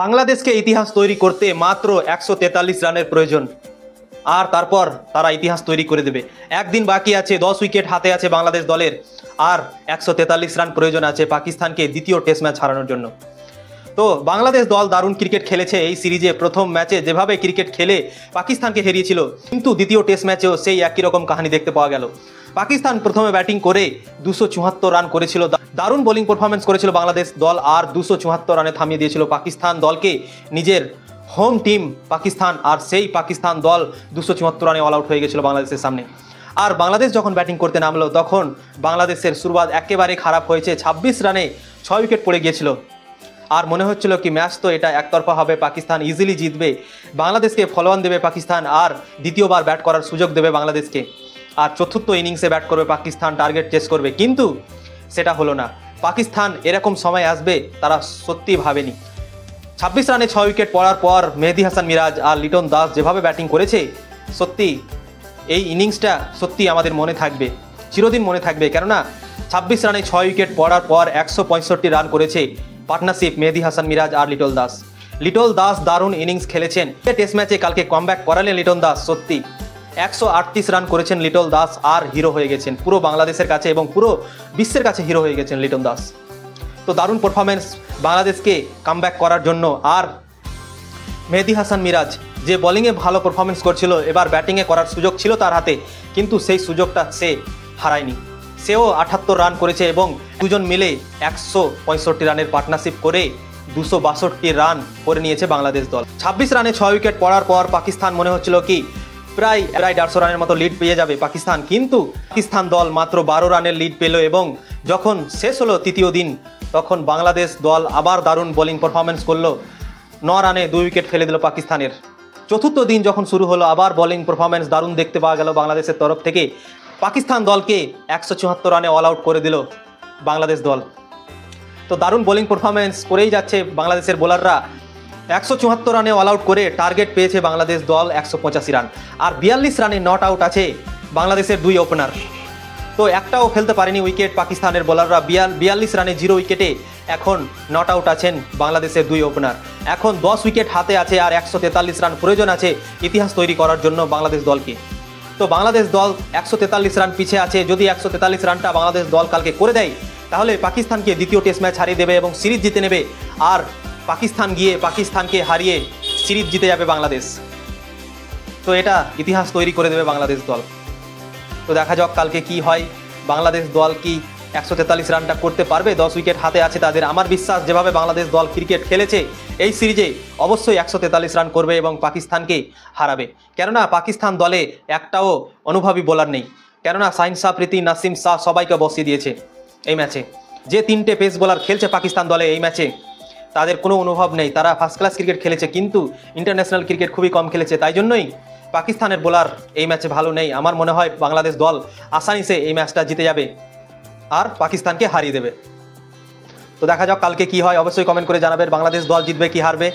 বাংলাদেশকে ইতিহাস তৈরি করতে মাত্র 143 রানের প্রয়োজন, আর তারপর তারা ইতিহাস তৈরি করে দেবে। একদিন বাকি আছে, 10 উইকেট হাতে আছে বাংলাদেশ দলের, আর 143 রান প্রয়োজন আছে পাকিস্তানকে দ্বিতীয় টেস্ট ম্যাচ হারানোর জন্য। তো বাংলাদেশ দল দারুণ ক্রিকেট খেলেছে এই সিরিজে। প্রথম ম্যাচে যেভাবে ক্রিকেট খেলে পাকিস্তানকে হারিয়েছিল, কিন্তু দ্বিতীয় টেস্ট ম্যাচেও সেই একই রকম কাহিনী দেখতে পাওয়া গেল। পাকিস্তান প্রথমে ব্যাটিং করে 274 রান করেছিল, দারুণ বোলিং পারফরমেন্স করেছিল বাংলাদেশ দল, আর 274 রানে থামিয়ে দিয়েছিল পাকিস্তান দলকে। নিজের হোম টিম পাকিস্তান, আর সেই পাকিস্তান দল 274 রানে অল আউট হয়ে গেছিল বাংলাদেশের সামনে। আর বাংলাদেশ যখন ব্যাটিং করতে নামলো তখন বাংলাদেশের শুরুয়াত একেবারে খারাপ হয়েছে। 26 রানে 6 উইকেট পড়ে গিয়েছিল, আর মনে হচ্ছিল কি ম্যাচ তো এটা একতরফা হবে, পাকিস্তান ইজিলি জিতবে, বাংলাদেশকে ফলোয়ান দেবে পাকিস্তান, আর দ্বিতীয়বার ব্যাট করার সুযোগ দেবে বাংলাদেশকে, আর চতুর্থ ইনিংসে ব্যাট করবে পাকিস্তান, টার্গেট চেস করবে। কিন্তু সেটা হলো না। পাকিস্তান এরকম সময় আসবে তারা সত্যি ভাবেনি। 26 রানে 6 উইকেট পড়ার পর মেহেদী হাসান মিরাজ আর লিটন দাস যেভাবে ব্যাটিং করেছে, সত্যি এই ইনিংসটা সত্যি আমাদের মনে থাকবে, চিরদিন মনে থাকবে। কেননা 26 রানে 6 উইকেট পড়ার পর 165 রান করেছে পার্টনারশিপ মেহেদী হাসান মিরাজ আর লিটন দাস। লিটন দাস দারুণ ইনিংস খেলেছেন টেস্ট ম্যাচে, কালকে কামব্যাক করালেন লিটন দাস। সত্যি 138 রান করেছেন লিটন দাস, আর হিরো হয়ে গেছেন পুরো বাংলাদেশের কাছে এবং পুরো বিশ্বের কাছে হিরো হয়ে গেছেন লিটন দাস। তো দারুণ পারফরমেন্স বাংলাদেশকে কামব্যাক করার জন্য। আর মেহেদী হাসান মিরাজ যে বোলিংয়ে ভালো পারফরমেন্স করছিল, এবার ব্যাটিংয়ে করার সুযোগ ছিল তার হাতে, কিন্তু সেই সুযোগটা সে হারায়নি। সেও 78 রান করেছে এবং দুজন মিলে 165 রানের পার্টনারশিপ করে 262 রান করে নিয়েছে বাংলাদেশ দল। 26 রানে 6 উইকেট পড়ার পর পাকিস্তান মনে হচ্ছিল কি প্রায় 150 রানের মতো লিড পেয়ে যাবে পাকিস্তান, কিন্তু পাকিস্তান দল মাত্র 12 রানের লিড পেল। এবং যখন শেষ হলো তৃতীয় দিন, তখন বাংলাদেশ দল আবার দারুণ বোলিং পারফরমেন্স করলো, 9 রানে 2 উইকেট ফেলে দিল পাকিস্তানের। চতুর্থ দিন যখন শুরু হলো, আবার বোলিং পারফরমেন্স দারুণ দেখতে পাওয়া গেল বাংলাদেশের তরফ থেকে। পাকিস্তান দলকে 174 রানে অল আউট করে দিল বাংলাদেশ দল। তো দারুণ বোলিং পারফরমেন্স করেই যাচ্ছে বাংলাদেশের বোলাররা। 174 রানে অল আউট করে টার্গেট পেয়েছে বাংলাদেশ দল 185 রান, আর 42 রানে নট আউট আছে বাংলাদেশের 2 ওপেনার। তো একটাও ফেলতে পারেনি উইকেট পাকিস্তানের বোলাররা। 42 রানে 0 উইকেটে এখন নট আউট আছেন বাংলাদেশের 2 ওপেনার। এখন 10 উইকেট হাতে আছে, আর 143 রান প্রয়োজন আছে ইতিহাস তৈরি করার জন্য বাংলাদেশ দলকে। তো বাংলাদেশ দল 143 রান পিছিয়ে আছে। যদি 143 রানটা বাংলাদেশ দল কালকে করে দেয়, তাহলে পাকিস্তানকে দ্বিতীয় টেস্ট ম্যাচ হারিয়ে দেবে এবং সিরিজ জিতে নেবে, আর পাকিস্তান গিয়ে পাকিস্তানকে হারিয়ে সিরিজ জিতে যাবে বাংলাদেশ। তো এটা ইতিহাস তৈরি করে দেবে বাংলাদেশ দল। তো দেখা যাক কালকে কি হয়, বাংলাদেশ দল কি 143 রানটা করতে পারবে? 10 উইকেট হাতে আছে তাদের। আমার বিশ্বাস যেভাবে বাংলাদেশ দল ক্রিকেট খেলেছে এই সিরিজে, অবশ্যই 143 রান করবে এবং পাকিস্তানকে হারাবে। কেননা পাকিস্তান দলে একটাও অনুভবী বোলার নেই, কেননা শাহিন শাহ আফ্রিদি, নাসিম শাহ সবাইকে বসিয়ে দিয়েছে এই ম্যাচে। যে 3টে পেস বোলার খেলছে পাকিস্তান দলে এই ম্যাচে, তাদের কোনো অনুভব নেই। তারা ফার্স্ট ক্লাস ক্রিকেট খেলেছে, কিন্তু ইন্টারন্যাশনাল ক্রিকেট খুবই কম খেলেছে, তাই জন্যই পাকিস্তানের বোলার এই ম্যাচে ভালো নেই। আমার মনে হয় বাংলাদেশ দল আসানিসে এই ম্যাচটা জিতে যাবে আর পাকিস্তানকে হারিয়ে দেবে। তো দেখা যাক কালকে কি হয়, অবশ্যই কমেন্ট করে জানাবেন বাংলাদেশ দল জিতবে কি হারবে।